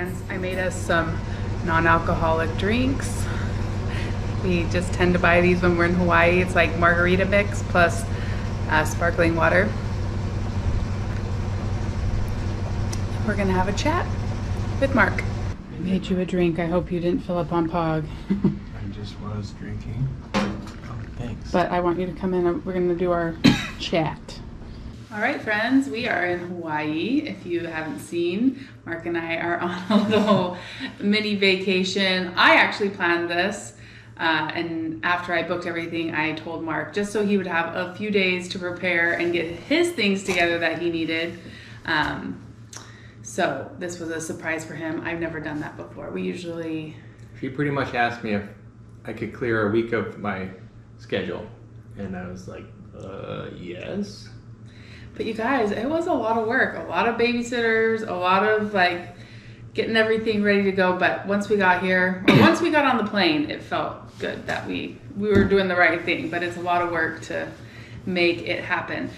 friends, I made us some non-alcoholic drinks. We just tend to buy these when we're in Hawaii. It's like margarita mix plus sparkling water. We're gonna have a chat with Mark. I made you a drink. I hope you didn't fill up on Pog. I just was drinking. Oh, thanks. But I want you to come in and we're gonna do our chat. All right, friends, we are in Hawaii. If you haven't seen, Mark and I are on a little mini vacation. I actually planned this, and after I booked everything, I told Mark just so he would have a few days to prepare and get his things together that he needed. So this was a surprise for him. I've never done that before. We usually... She pretty much asked me if I could clear a week of my schedule, and I was like, yes. But you guys, it was a lot of work, a lot of babysitters, a lot of like getting everything ready to go. But once we got here, or once we got on the plane, it felt good that we were doing the right thing. But it's a lot of work to make it happen.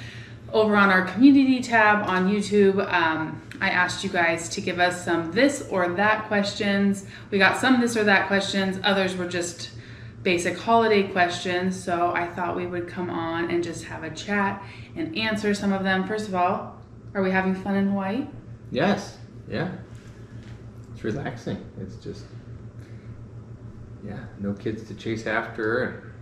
Over on our community tab on YouTube, I asked you guys to give us some this or that questions. We got some this or that questions. Others were just basic holiday questions, so I thought we would come on and just have a chat and answer some of them. First of all, are we having fun in Hawaii? Yes. Yeah. It's relaxing. It's just, yeah, no kids to chase after.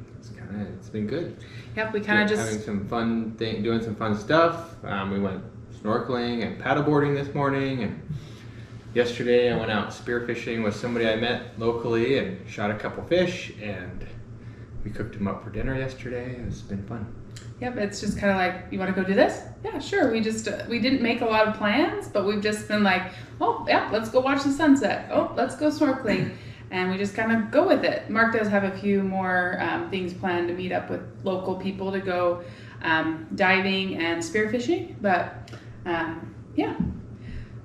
It's been good. Yep, we kind of just having some fun doing some fun stuff. We went snorkeling and paddleboarding this morning, and yesterday I went out spearfishing with somebody I met locally and shot a couple fish, and we cooked them up for dinner yesterday. It's been fun. Yep, it's just kind of like, you want to go do this? Yeah, sure. We didn't make a lot of plans, but we've just been like, oh, yeah, let's go watch the sunset. Oh, let's go snorkeling. And we just kind of go with it. Mark does have a few more things planned to meet up with local people to go diving and spearfishing. But yeah,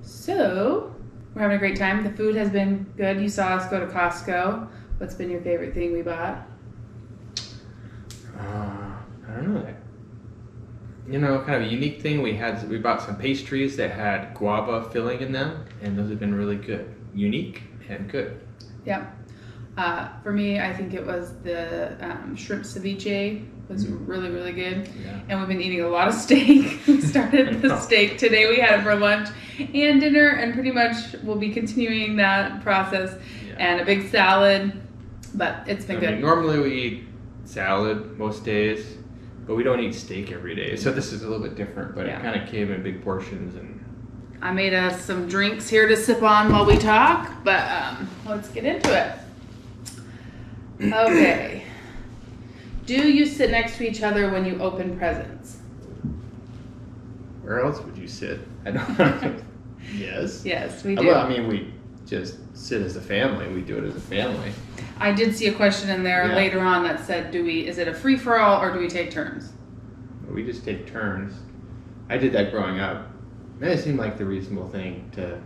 so we're having a great time. The food has been good. You saw us go to Costco. What's been your favorite thing we bought? I don't know. You know, kind of a unique thing we bought some pastries that had guava filling in them, and those have been really good. Unique and good. Yeah. For me, I think it was the shrimp ceviche was really, really good. Yeah. And we've been eating a lot of steak. We started the steak today. We had it for lunch and dinner, and pretty much we'll be continuing that process. Yeah. And a big salad, but it's been good. Normally we eat salad most days, but we don't eat steak every day. So this is a little bit different, but yeah, it kind of came in big portions. And I made us some drinks here to sip on while we talk, but let's get into it. Okay. Do you sit next to each other when you open presents? Where else would you sit? I don't know. Yes. Yes, we do. Well, I mean, we just sit as a family. We do it as a family. I did see a question in there later on that said, is it a free-for-all or do we take turns? We just take turns. I did that growing up. And it seemed like the reasonable thing to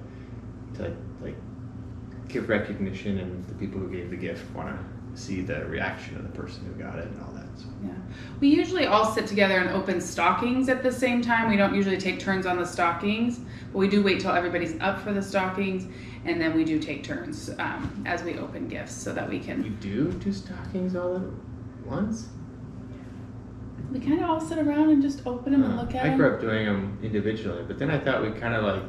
like give recognition, and the people who gave the gift want to see the reaction of the person who got it and all that. So. Yeah, we usually all sit together and open stockings at the same time. We don't usually take turns on the stockings, but we do wait till everybody's up for the stockings, and then we do take turns as we open gifts so that we can. You do stockings all at once? We kind of all sit around and just open them and look at them. I grew up doing them individually, but then I thought we kind of like...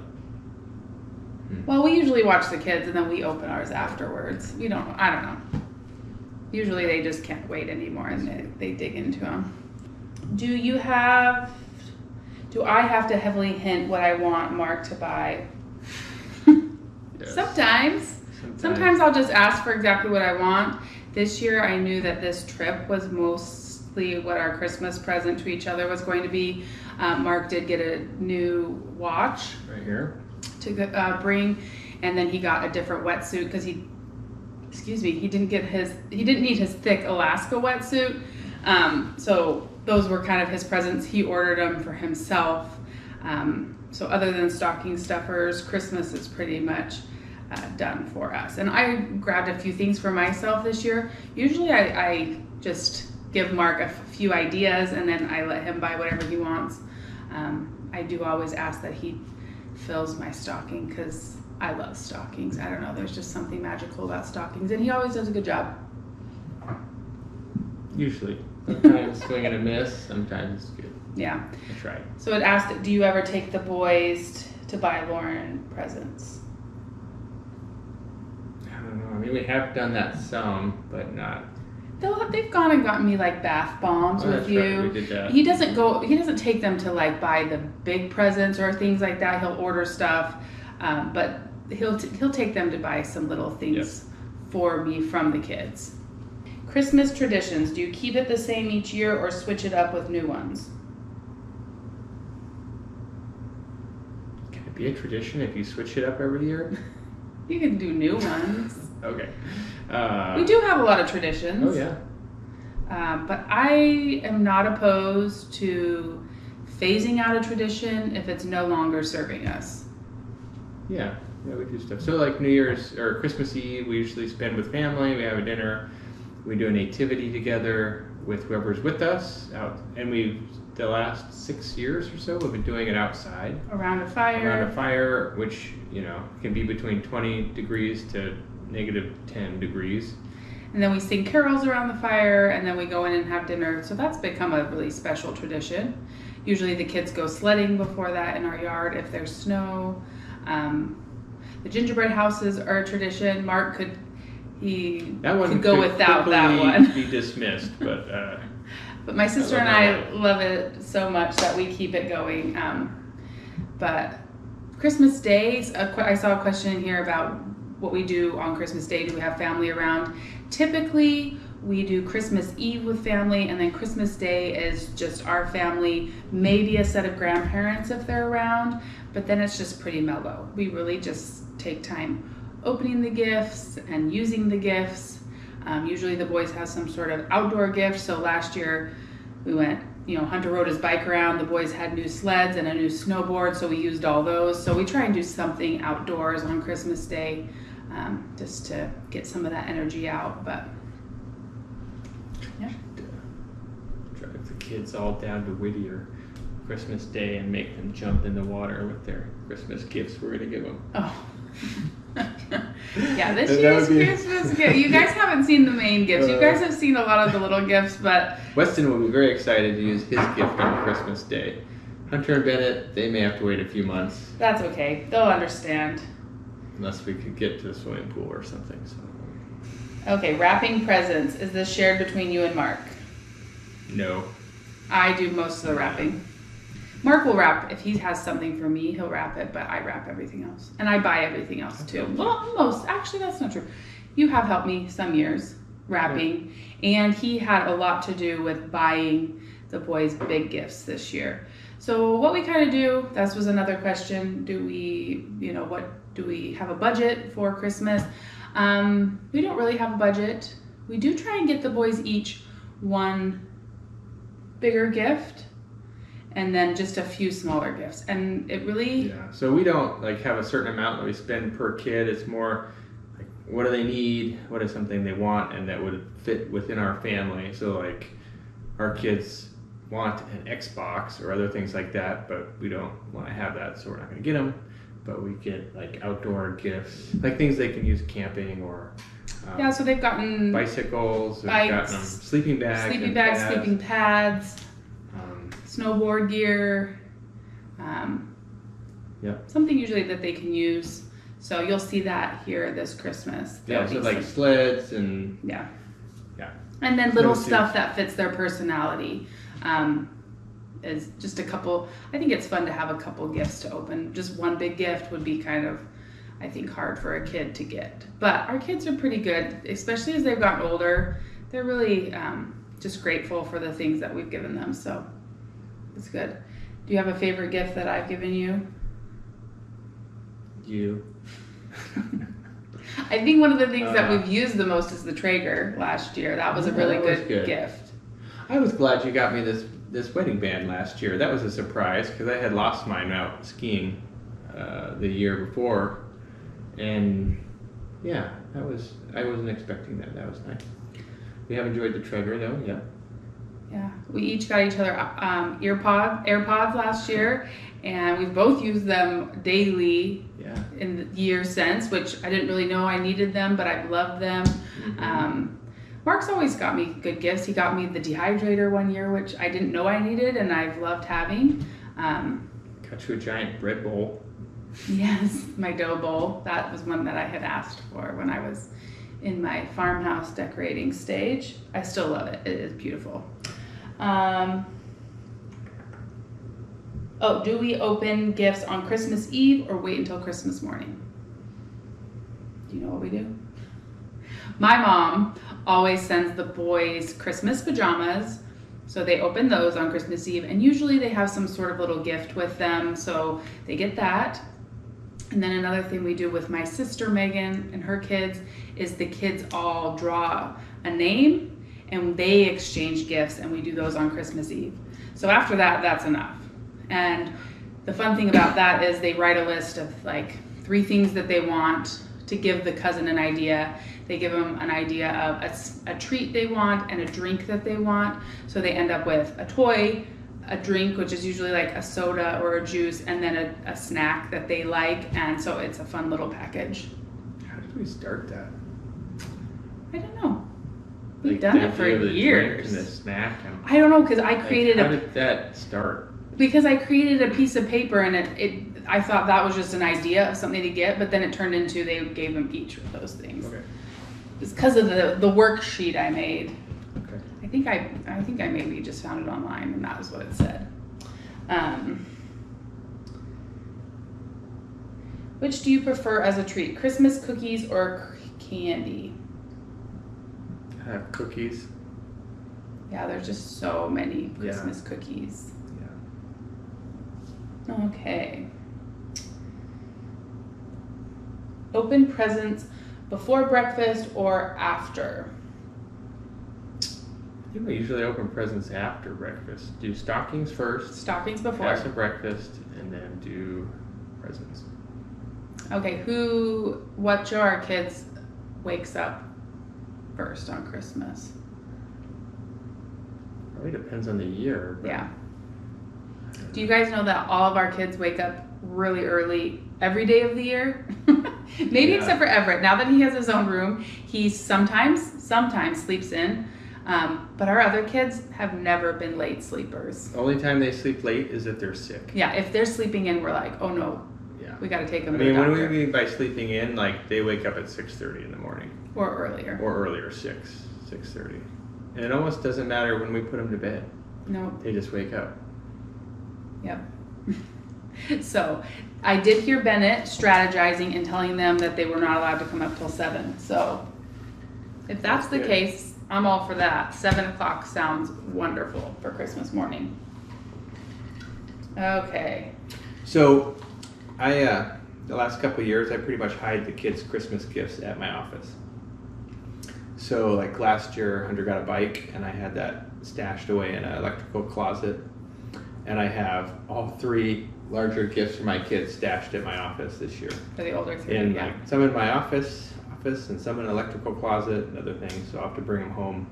Well, we usually watch the kids and then we open ours afterwards. I don't know. Usually they just can't wait anymore and they dig into them. Do I have to heavily hint what I want Mark to buy? Yes. Sometimes I'll just ask for exactly what I want. This year I knew that this trip was mostly what our Christmas present to each other was going to be. Mark did get a new watch right here to bring, and then he got a different wetsuit because he didn't need his thick Alaska wetsuit. So those were kind of his presents. He ordered them for himself. So other than stocking stuffers, Christmas is pretty much done for us. And I grabbed a few things for myself this year. Usually I just give Mark a few ideas and then I let him buy whatever he wants. I do always ask that he fills my stocking because I love stockings. I don't know. There's just something magical about stockings, and he always does a good job. Usually. Sometimes swing and a miss. Sometimes it's good. Yeah. I try. So it asked, do you ever take the boys to buy Lauren presents? I don't know. I mean, we have done that some, but not. They've gone and gotten me like bath bombs with that's you. right. We did that. He doesn't take them to like buy the big presents or things like that. He'll order stuff, but he'll take them to buy some little things for me from the kids. Christmas traditions. Do you keep it the same each year or switch it up with new ones? Can it be a tradition if you switch it up every year? You can do new ones. Okay. We do have a lot of traditions. Oh, yeah. But I am not opposed to phasing out a tradition if it's no longer serving us. Yeah, we do stuff. So like New Year's or Christmas Eve, we usually spend with family. We have a dinner. We do a nativity together with whoever's with us out, and the last 6 years or so, we've been doing it outside. Around a fire. Which, can be between 20 degrees to negative 10 degrees. And then we sing carols around the fire, and then we go in and have dinner. So that's become a really special tradition. Usually the kids go sledding before that in our yard if there's snow. The gingerbread houses are a tradition. Mark could go without that one. Be dismissed, but but my sister and I love it so much that we keep it going. But Christmas Day, I saw a question in here about what we do on Christmas Day. Do we have family around? Typically, we do Christmas Eve with family, and then Christmas Day is just our family, maybe a set of grandparents if they're around, but then it's just pretty mellow. We really just take time opening the gifts and using the gifts. Usually the boys have some sort of outdoor gift. So last year we went, Hunter rode his bike around. The boys had new sleds and a new snowboard, so we used all those. So we try and do something outdoors on Christmas Day, just to get some of that energy out. But yeah, drive the kids all down to Whittier Christmas Day and make them jump in the water with their Christmas gifts we're gonna give them. Oh. Yeah, this year's Christmas gift. You guys haven't seen the main gifts. You guys have seen a lot of the little gifts, but Weston will be very excited to use his gift on Christmas Day. Hunter and Bennett, they may have to wait a few months. That's okay. They'll understand. Unless we could get to the swimming pool or something. So. Okay, wrapping presents. Is this shared between you and Mark? No. I do most of the wrapping. Mark will wrap. If he has something for me, he'll wrap it, but I wrap everything else. And I buy everything else too. Well, actually that's not true. You have helped me some years wrapping, and he had a lot to do with buying the boys big gifts this year. So what we kind of do, that was another question. Do we have a budget for Christmas? We don't really have a budget. We do try and get the boys each one bigger gift, and then just a few smaller gifts. And it really... Yeah, so we don't have a certain amount that we spend per kid. It's more like, what do they need? What is something they want and that would fit within our family? So our kids want an Xbox or other things like that, but we don't want to have that, so we're not going to get them. But we get outdoor gifts, things they can use camping or... so they've gotten... bicycles, bikes, they've gotten them sleeping bags, sleeping pads, snowboard gear, something usually that they can use. So you'll see that here this Christmas. Yeah, so sleds and... Yeah. And then little stuff that fits their personality. Is just a couple. I think it's fun to have a couple gifts to open. Just one big gift would be kind of, I think, hard for a kid to get. But our kids are pretty good, especially as they've gotten older. They're really just grateful for the things that we've given them. So it's good. Do you have a favorite gift that I've given you? You. I think one of the things that we've used the most is the Traeger last year. That was a really good gift. I was glad you got me this wedding band last year. That was a surprise because I had lost mine out skiing the year before, and yeah, I wasn't expecting that. That was nice. We have enjoyed the Traeger though. Yeah. Yeah, we each got each other AirPods last year, and we've both used them daily Yeah. in the years since, which I didn't really know I needed them, but I've loved them. Mark's always got me good gifts. He got me the dehydrator one year, which I didn't know I needed, and I've loved having. Got you a giant bread bowl. Yes, my dough bowl. That was one that I had asked for when I was in my farmhouse decorating stage. I still love it. It is beautiful. Oh, do we open gifts on Christmas Eve or wait until Christmas morning? Do you know what we do? My mom always sends the boys Christmas pajamas, so they open those on Christmas Eve, and usually they have some sort of little gift with them, so they get that. And then another thing we do with my sister Megan and her kids is the kids all draw a name and they exchange gifts, and we do those on Christmas Eve. So after that, that's enough. And the fun thing about that is they write a list of like 3 things that they want to give the cousin an idea. They give them an idea of a treat they want and a drink that they want. So they end up with a toy, a drink, which is usually like a soda or a juice, and then a snack that they like. And so it's a fun little package. How did we start that? I don't know. We've done it for years. And the snack. I don't know, because I created how did that start? Because I created a piece of paper, and I thought that was just an idea of something to get, but then it turned into they gave them each of those things. Okay. It's because of the worksheet I made. Okay. I think I maybe just found it online, and that was what it said. Which do you prefer as a treat, Christmas cookies or candy? I have cookies. Yeah, there's just so many Christmas cookies. Yeah. Okay. Open presents before breakfast or after? I think we usually open presents after breakfast. Do stockings first. Stockings before. Pass the breakfast, and then do presents. Okay, what jar kids wakes up first on Christmas? Probably depends on the year. But Yeah. Do you guys know that all of our kids wake up really early every day of the year? Maybe except for Everett. Now that he has his own room, he sometimes sleeps in. But our other kids have never been late sleepers. The only time they sleep late is if they're sick. Yeah, if they're sleeping in, we're like, oh no, we got to take them to the what doctor. do we mean by sleeping in? Like they wake up at 6:30 in the morning. Or earlier. Or earlier, 6:30. And it almost doesn't matter when we put them to bed. No. They just wake up. Yep. So I did hear Bennett strategizing and telling them that they were not allowed to come up till 7. So if that's the case, I'm all for that. 7 o'clock sounds wonderful for Christmas morning. Okay. So the last couple of years, I pretty much hide the kids' Christmas gifts at my office. So like last year, Hunter got a bike, and I had that stashed away in an electrical closet. And I have all 3 larger gifts for my kids stashed in my office this year. For the older 3, And yeah. like some in my office, and some in an electrical closet and other things. So I'll have to bring them home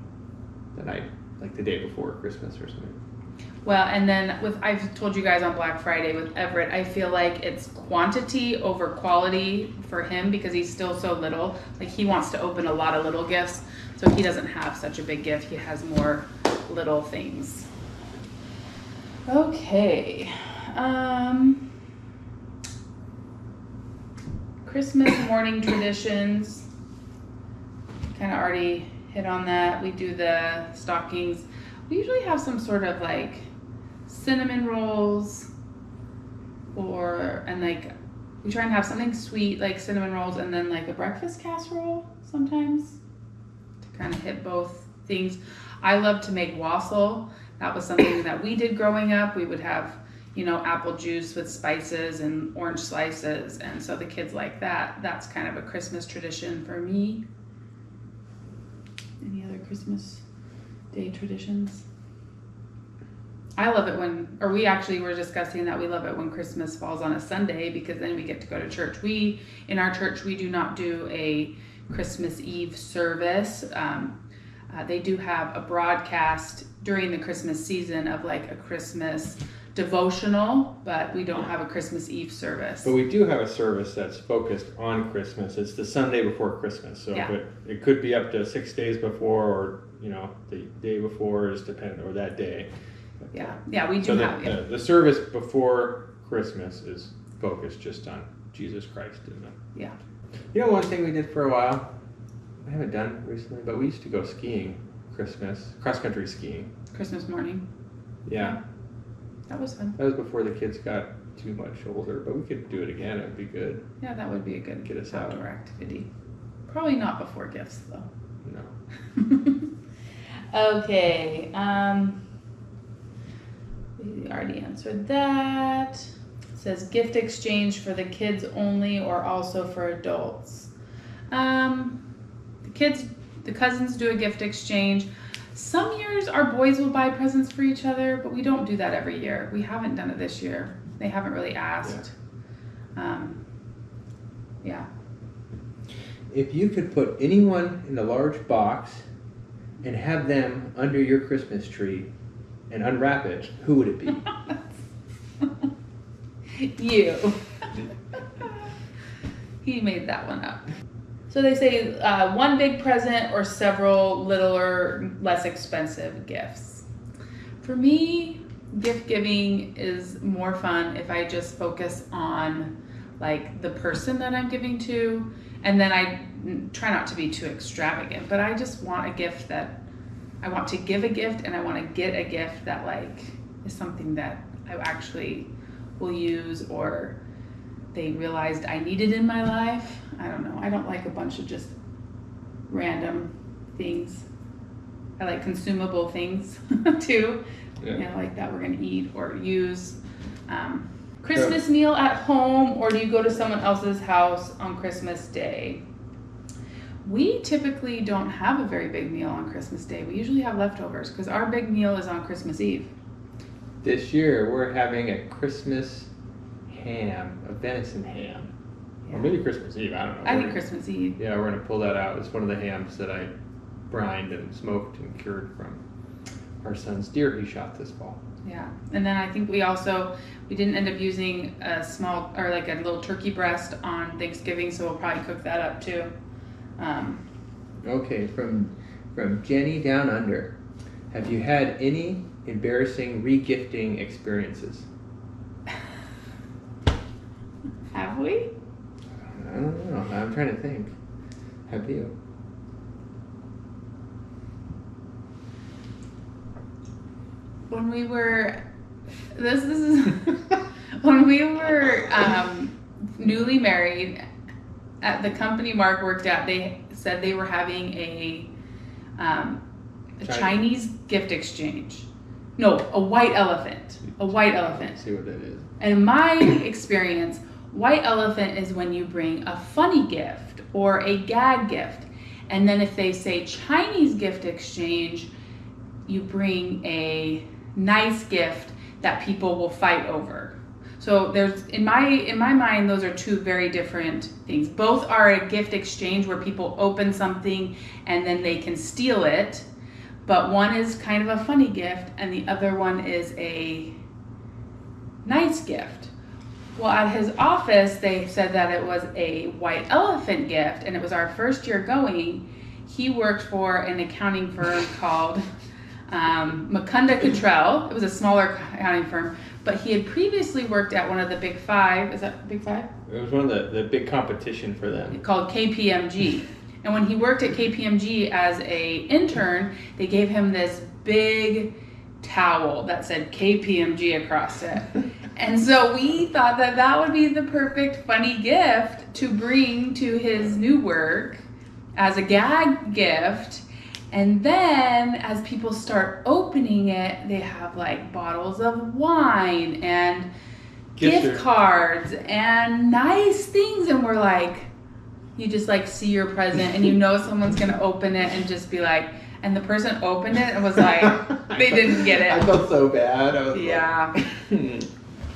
the night, like the day before Christmas or something. Well, and then I've told you guys on Black Friday with Everett, I feel like it's quantity over quality for him because he's still so little. Like he wants to open a lot of little gifts, so he doesn't have such a big gift. He has more little things. Okay. Christmas morning traditions. Kind of already hit on that. We do the stockings. We usually have some sort of like cinnamon rolls and like we try and have something sweet like cinnamon rolls and then like a breakfast casserole sometimes to kind of hit both things. I love to make wassail. That was something that we did growing up. We would have, apple juice with spices and orange slices, and so the kids like that. That's kind of a Christmas tradition for me. Any other Christmas Day traditions? I love it we actually were discussing that we love it when Christmas falls on a Sunday because then we get to go to church. In our church, we do not do a Christmas Eve service. They do have a broadcast during the Christmas season of like a Christmas devotional, but we don't have a Christmas Eve service. But we do have a service that's focused on Christmas. It's the Sunday before Christmas. So Yeah. it could be up to 6 days before, or the day before is dependent, or that day. Yeah, we do have. The service before Christmas is focused just on Jesus Christ. Yeah. One thing we did for a while, I haven't done recently, but we used to go skiing Christmas, cross-country skiing. Christmas morning. Yeah. That was fun. That was before the kids got too much older, but we could do it again. It would be good. Yeah, that would be a good Get us out. outdoor activity. Probably not before gifts, though. No. Okay. We already answered that. It says gift exchange for the kids only or also for adults. The cousins do a gift exchange. Some years our boys will buy presents for each other, but we don't do that every year. We haven't done it this year. They haven't really asked. Yeah. If you could put anyone in a large box and have them under your Christmas tree and unwrap it, who would it be? You. He made that one up. So they say one big present or several littler, less expensive gifts. For me, gift giving is more fun if I just focus on like the person that I'm giving to, and then I try not to be too extravagant, but I just want a gift that I want to give a gift, and I want to get a gift that like is something that I actually will use, or they realized I needed in my life. I don't know. I don't like a bunch of just random things. I like consumable things too. Yeah. Like that we're gonna eat or use. Christmas meal at home, or do you go to someone else's house on Christmas Day? We typically don't have a very big meal on Christmas Day. We usually have leftovers because our big meal is on Christmas Eve. This year we're having a Christmas ham, a venison ham. Yeah. Or maybe Christmas Eve, I don't know. I think Christmas Eve. Yeah, we're going to pull that out. It's one of the hams that I brined and smoked and cured from our son's deer he shot this fall. Yeah, and then I think we didn't end up using a small, or like a little turkey breast on Thanksgiving, so we'll probably cook that up too. Okay, from Jenny Down Under. Have you had any embarrassing regifting experiences? Have we? I don't know. I'm trying to think. Have you? When we were, this is when we were newly married, at the company Mark worked at, they said they were having a Chinese gift exchange. No, a white elephant. A white elephant. Let's see what that is. And in my experience, white elephant is when you bring a funny gift or a gag gift. And then if they say Chinese gift exchange, you bring a nice gift that people will fight over. So there's, in my mind, those are two very different things. Both are a gift exchange where people open something and then they can steal it. But one is kind of a funny gift and the other one is a nice gift. Well, at his office, they said that it was a white elephant gift, and it was our first year going. He worked for an accounting firm called McCunda Cottrell. It was a smaller accounting firm, but he had previously worked at one of the Big Five. Is that Big Five? It was one of the big competition for them. Called KPMG. And when he worked at KPMG as a intern, they gave him this big towel that said KPMG across it. And so we thought that that would be the perfect funny gift to bring to his new work as a gag gift. And then as people start opening it, they have like bottles of wine and gift cards and nice things. And we're like, you just like see your present and you know someone's gonna open it and just be like, and the person opened it and was like, they didn't get it. I felt so bad. I was yeah. Like,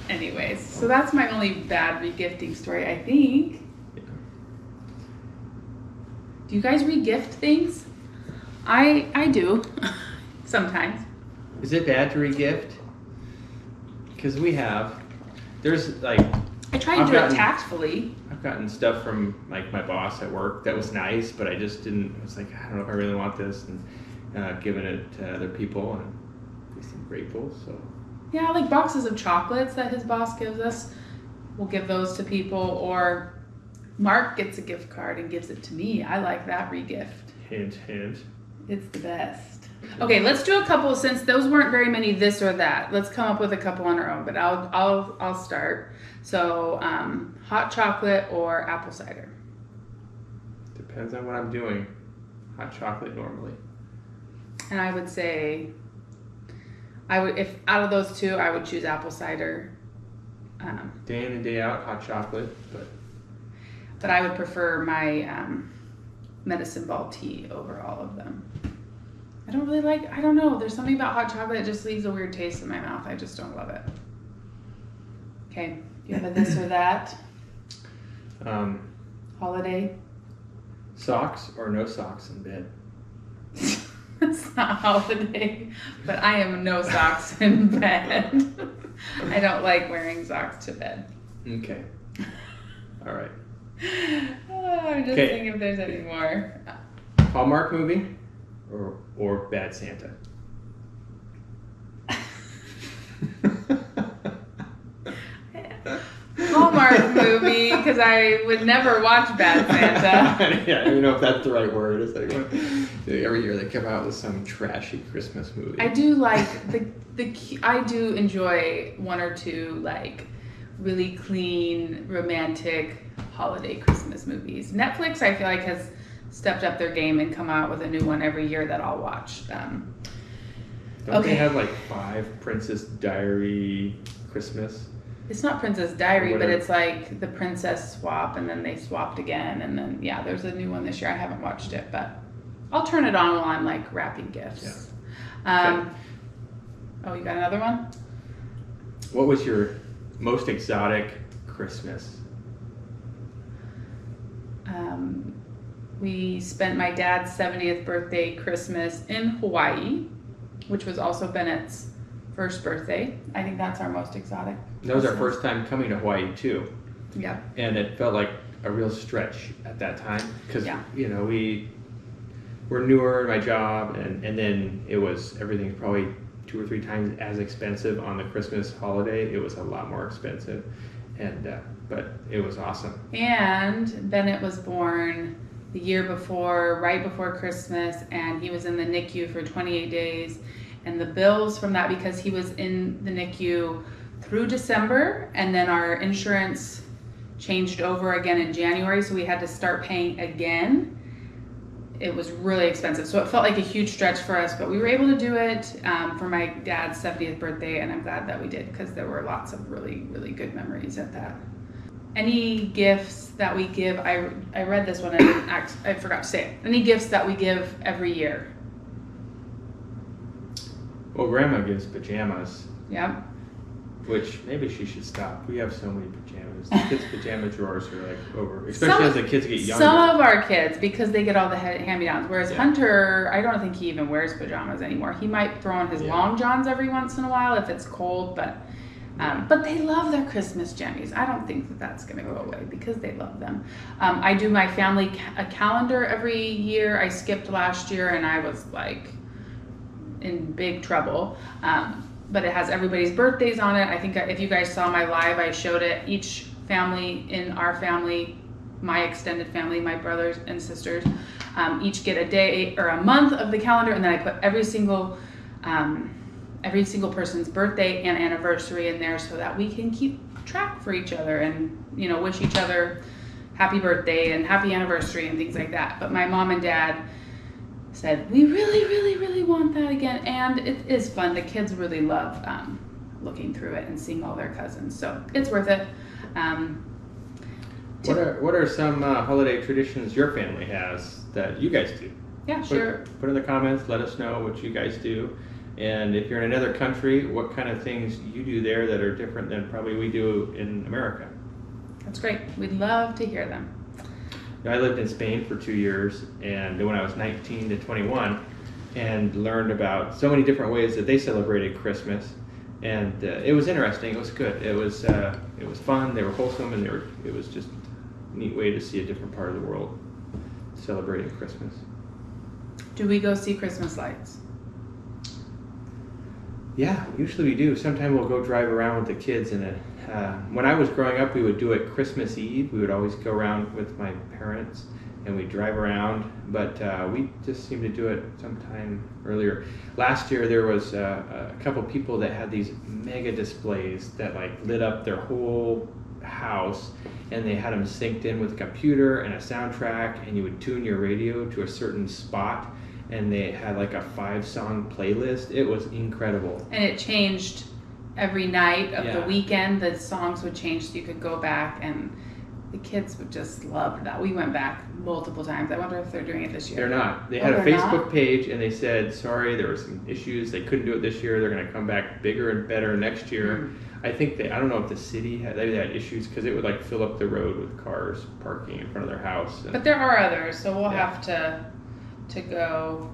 Anyways, so that's my only bad regifting story, I think. Yeah. Do you guys regift things? I do. Sometimes. Is it bad to regift? because there's like, I try to I've do it gotten- tactfully. I've gotten stuff from like my boss at work that was nice, but I just didn't. I was like, I don't know if I really want this, and giving it to other people, and they seem grateful. So Yeah, like boxes of chocolates that his boss gives us. We'll give those to people, or Mark gets a gift card and gives it to me. I like that re-gift. hint, hint. It's the best. Okay, let's do a couple since those weren't very many this or that. Let's come up with a couple on our own, but I'll start. So, hot chocolate or apple cider? Depends on what I'm doing. Hot chocolate normally. And I would say, if out of those two, I would choose apple cider. Day in and day out, hot chocolate, But I would prefer my medicine ball tea over all of them. I don't know, there's something about hot chocolate that just leaves a weird taste in my mouth. I just don't love it. Okay, do you have a this or that? Holiday? Socks or no socks in bed? It's not holiday, but I am no socks in bed. I don't like wearing socks to bed. Okay. All right. I'm just thinking if there's any more. Hallmark movie or Bad Santa? Hallmark movie, because I would never watch Bad Santa. Yeah, I don't even know if that's the right word. It's like every year they come out with some trashy Christmas movie. I do like I do enjoy one or two like really clean, romantic holiday Christmas movies. Netflix, I feel like, has stepped up their game and come out with a new one every year that I'll watch. Don't they have like 5 Princess Diary Christmas? It's not Princess Diary, but it's like the princess swap, and then they swapped again, and then yeah, there's a new one this year. I haven't watched it, but I'll turn it on while I'm like wrapping gifts. Yeah. Oh, you got another one? What was your most exotic Christmas? We spent my dad's 70th birthday Christmas in Hawaii, which was also Bennett's first birthday. I think that's our most exotic. That was our first time coming to Hawaii too. Yeah. And it felt like a real stretch at that time because you know we were newer in my job, and then everything's probably 2 or 3 times as expensive on the Christmas holiday. It was a lot more expensive, and but it was awesome. And Bennett was born the year before, right before Christmas, and he was in the NICU for 28 days. And the bills from that, because he was in the NICU through December, and then our insurance changed over again in January, so we had to start paying again. It was really expensive, so it felt like a huge stretch for us, but we were able to do it for my dad's 70th birthday, and I'm glad that we did, because there were lots of really, really good memories at that. Any gifts that we give, I read this one, I forgot to say it. Any gifts that we give every year? Well, Grandma gives pajamas. Yep. Which maybe she should stop. We have so many pajamas. The kids' pajama drawers are like over, especially as the kids get younger. Some of our kids, because they get all the hand-me-downs. Whereas Hunter, I don't think he even wears pajamas anymore. He might throw on his long johns every once in a while if it's cold, but they love their Christmas jammies. I don't think that that's going to go away because they love them. I do my family a calendar every year. I skipped last year and I was like in big trouble. But it has everybody's birthdays on it. I think if you guys saw my live, I showed it. Each family in our family, my extended family, my brothers and sisters, each get a day or a month of the calendar, and then I put every single person's birthday and anniversary in there so that we can keep track for each other and, you know, wish each other happy birthday and happy anniversary and things like that. But my mom and dad said, we really, really, really want that again. And it is fun. The kids really love looking through it and seeing all their cousins. So it's worth it. What are some holiday traditions your family has that you guys do? Yeah, sure. Put in the comments. Let us know what you guys do. And if you're in another country, what kind of things you do there that are different than probably we do in America. That's great. We'd love to hear them. I lived in Spain for 2 years, and when I was 19 to 21, and learned about so many different ways that they celebrated Christmas. And it was interesting. It was good. It was fun. They were wholesome, and it was just a neat way to see a different part of the world celebrating Christmas. Do we go see Christmas lights? Yeah, usually we do. Sometimes we'll go drive around with the kids. And when I was growing up, we would do it Christmas Eve. We would always go around with my parents, and we'd drive around. But we just seemed to do it sometime earlier. Last year, there was a couple people that had these mega displays that like lit up their whole house, and they had them synced in with a computer and a soundtrack, and you would tune your radio to a certain spot, and they had like a 5-song playlist. It was incredible. And it changed every night of the weekend. The songs would change, so you could go back, and the kids would just love that. We went back multiple times. I wonder if they're doing it this year. They're not. They had a Facebook page, and they said, sorry, there were some issues. They couldn't do it this year. They're going to come back bigger and better next year. I think I don't know if the city had issues, because it would like fill up the road with cars parking in front of their house. But there are others, so we'll have to go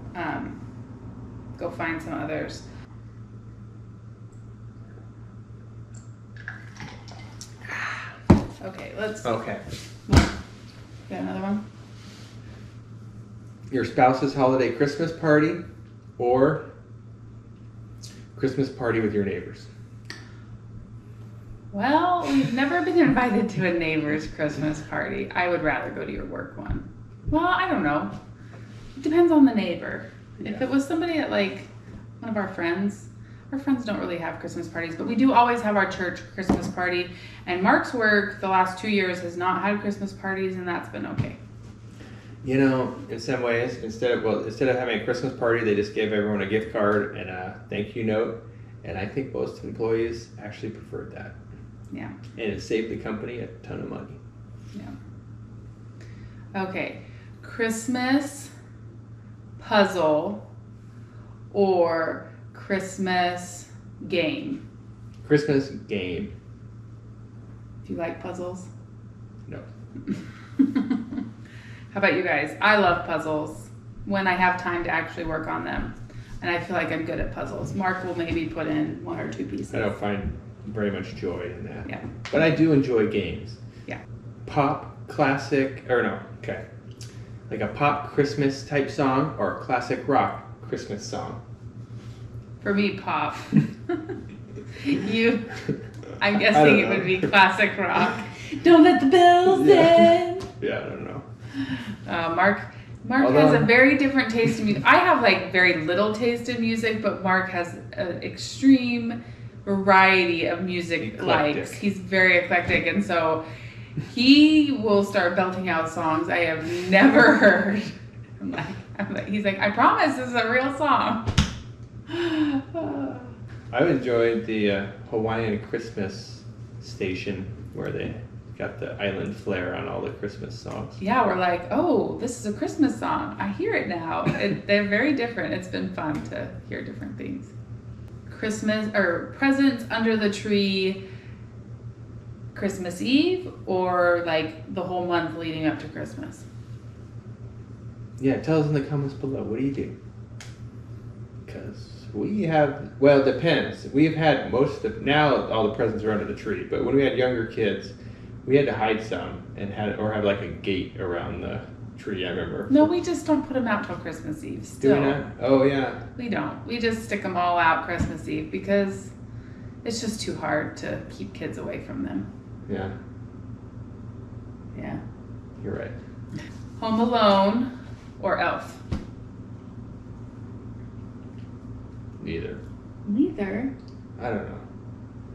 go find some others. Okay, Okay. Got another one? Your spouse's holiday Christmas party or Christmas party with your neighbors? Well, we've never been invited to a neighbor's Christmas party. I would rather go to your work one. Well, I don't know. It depends on the neighbor. Yeah. If it was somebody at like one of our friends don't really have Christmas parties, but we do always have our church Christmas party. And Mark's work the last 2 years has not had Christmas parties, and that's been okay. You know, in some ways, instead of having a Christmas party, they just gave everyone a gift card and a thank you note. And I think most employees actually preferred that. Yeah. And it saved the company a ton of money. Yeah. Okay. Christmas puzzle or Christmas game? Christmas game. Do you like puzzles? No. How about you guys? I love puzzles when I have time to actually work on them. And I feel like I'm good at puzzles. Mark will maybe put in 1 or 2 pieces. I don't find very much joy in that. Yeah. But I do enjoy games. Yeah. Pop, classic, like a pop Christmas type song or a classic rock Christmas song? For me, pop. I'm guessing it would be classic rock. Don't let the bells in. Yeah, I don't know. Mark has a very different taste in music. I have like very little taste in music, but Mark has an extreme variety of music likes. He's very eclectic, and so he will start belting out songs I have never heard. He's like, I promise this is a real song. I've enjoyed the Hawaiian Christmas station where they got the island flair on all the Christmas songs. Yeah, we're like, oh, this is a Christmas song. I hear it now. They're very different. It's been fun to hear different things. Christmas or presents under the tree, Christmas Eve, or like the whole month leading up to Christmas? Yeah, tell us in the comments below. What do you do? Because we have, well, it depends. We've had now all the presents are under the tree, but when we had younger kids, we had to hide some and have like a gate around the tree, I remember. No, we just don't put them out till Christmas Eve. Still. Do we not? Oh, yeah. We don't. We just stick them all out Christmas Eve because it's just too hard to keep kids away from them. Yeah. Yeah. You're right. Home Alone or Elf? Neither. Neither. I don't know.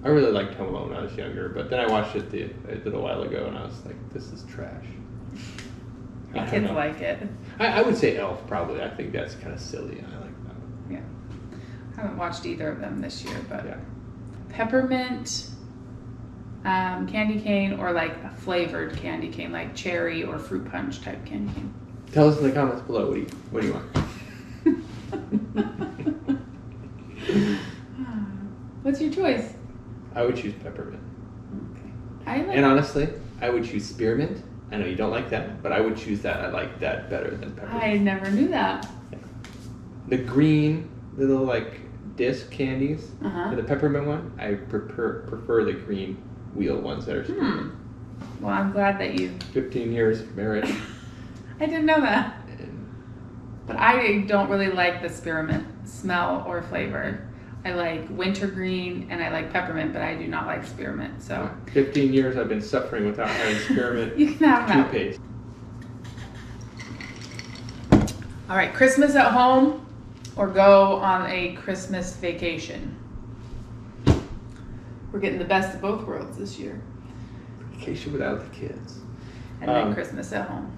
I really liked Home Alone when I was younger, but then I watched it a little while ago and I was like, this is trash. The kids like it. I would say Elf, probably. I think that's kind of silly. I like that one. Yeah. I haven't watched either of them this year, but yeah. Peppermint candy cane or like a flavored candy cane, like cherry or fruit punch type candy cane. Tell us in the comments below. What do you want? What's your choice? I would choose peppermint. Okay. And honestly, I would choose spearmint. I know you don't like that, but I would choose that. I like that better than peppermint. I never knew that. Yeah. The green little like disc candies. For the peppermint one, I prefer the green wheel ones that are spearmint. Well, I'm glad that you... 15 years of marriage. I didn't know that. But I don't really like the spearmint smell or flavor. I like wintergreen and I like peppermint, but I do not like spearmint. So 15 years I've been suffering without having spearmint you can have toothpaste. All right, Christmas at home or go on a Christmas vacation. We're getting the best of both worlds this year. Vacation without the kids. And then Christmas at home.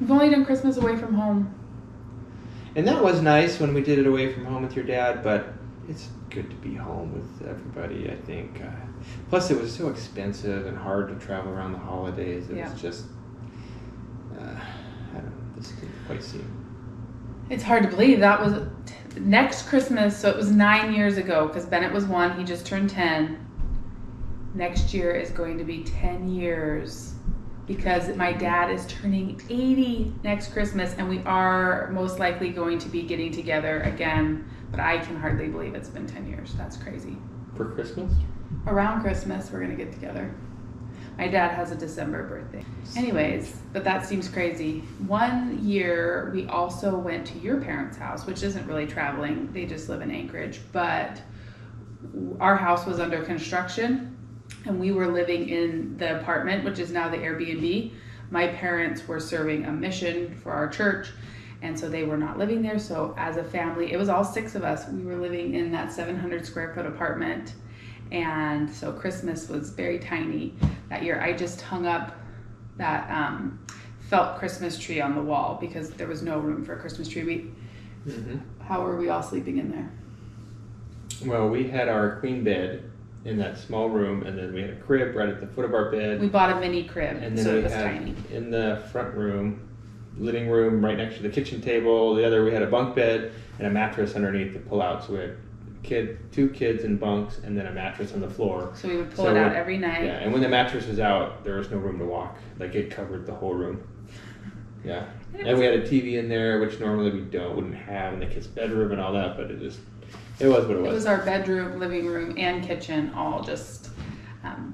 We've only done Christmas away from home. And that was nice when we did it away from home with your dad, but it's good to be home with everybody, I think. Plus, it was so expensive and hard to travel around the holidays. It was just, I don't know, this didn't quite seem. It's hard to believe. That was next Christmas, so it was 9 years ago, because Bennett was 1, he just turned 10. Next year is going to be 10 years. Because my dad is turning 80 next Christmas, and we are most likely going to be getting together again. But I can hardly believe it's been 10 years. That's crazy. For Christmas? Around Christmas, we're going to get together. My dad has a December birthday. Anyways, but that seems crazy. 1 year, we also went to your parents' house, which isn't really traveling. They just live in Anchorage. But our house was under construction. And we were living in the apartment, which is now the Airbnb. My parents were serving a mission for our church, and so they were not living there. So as a family, it was all 6 of us. We were living in that 700 square foot apartment, and so Christmas was very tiny that year. I just hung up that felt Christmas tree on the wall because there was no room for a Christmas tree. How were we all sleeping in there? Well, we had our queen bed in that small room, and then we had a crib right at the foot of our bed. We bought a mini crib, and then so we it was had tiny. In the front room, living room, right next to the kitchen table. The other, we had a bunk bed and a mattress underneath to pull out. So we had 2 kids in bunks, and then a mattress on the floor. So we would pull it out every night. Yeah, and when the mattress was out, there was no room to walk. Like, it covered the whole room. Yeah, and we had a TV in there, which normally we wouldn't have in the kids' bedroom and all that, but it was what it was. It was our bedroom, living room, and kitchen, all just,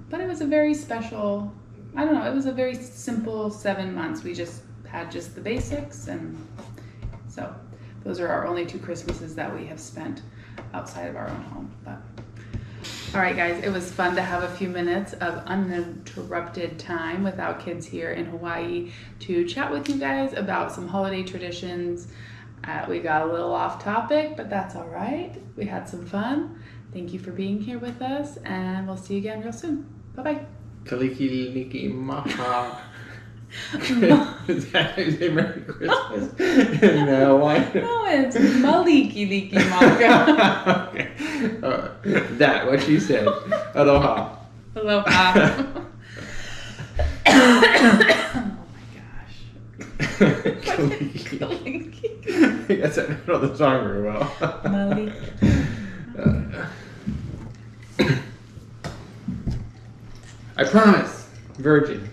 but it was a very special, I don't know, it was a very simple 7 months. We just had just the basics, and so those are our only 2 Christmases that we have spent outside of our own home. But all right, guys, it was fun to have a few minutes of uninterrupted time without kids here in Hawaii to chat with you guys about some holiday traditions. We got a little off topic, but that's all right. We had some fun. Thank you for being here with us, and we'll see you again real soon. Bye-bye. Kaliki maha. Is that how you say Merry Christmas? No, why? No, it's Maliki Liki Maka. Okay. That, what she said. Aloha. Aloha. I guess I don't know the song very well. I promise. Virgin.